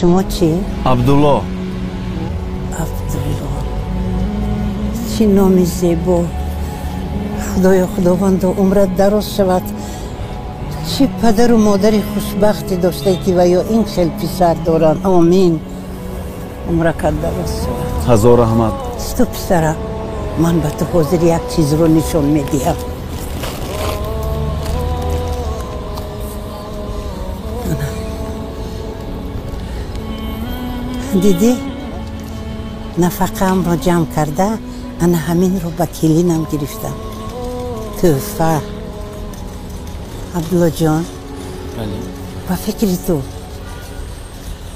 شما چی؟ عبدالله. عبدالله. چی نامی زیبا. خدایا خداوند عمرت دراز شود. چی پدر و مادری خوشبختی داشته که و یا این خیل پسر دارن. آمین. عمرکت دراز شود. هزار رحمت. تو پسره من به تو حاضر یک چیز رو نشون میدیم. دیدی نفقه هم را جمع کرده انا همین رو به کلینم گرفتم. توفه عبدالله جان با فکر تو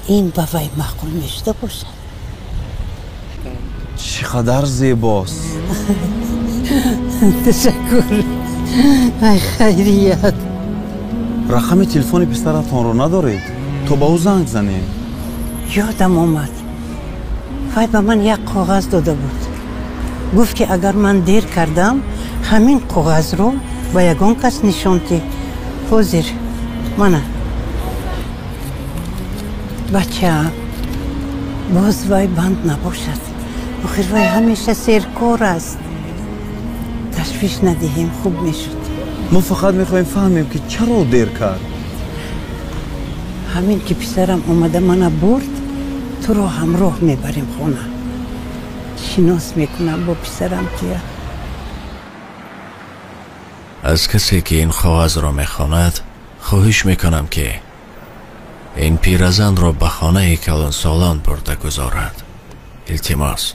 این به وی معقول میشته باشه؟ چقدر زیباست. تشکر. ای خیریت. رقم تلفن پسرتان رو ندارید؟ تو با او زنگ زنید. یادم آمد وی به من یک کاغذ داده بود. گفت که اگر من دیر کردم همین کاغذ رو با یگان کس نشانتی. حاضر منه بچه باز وی بند نباشد. آخر وی همیشه سیرکار است. تشویش ندهیم خوب میشد. ما فقط میخوایم فهمیم که چرا دیر کرد. همین که پسرم اومده منو برد تو رو همراه میبریم خونه. شناس میکنم با پسرم که از کسی که این کاغذ را میخواند خواهش میکنم که این پیرزن را به خانه کلان سالان برده گذارد. التماس.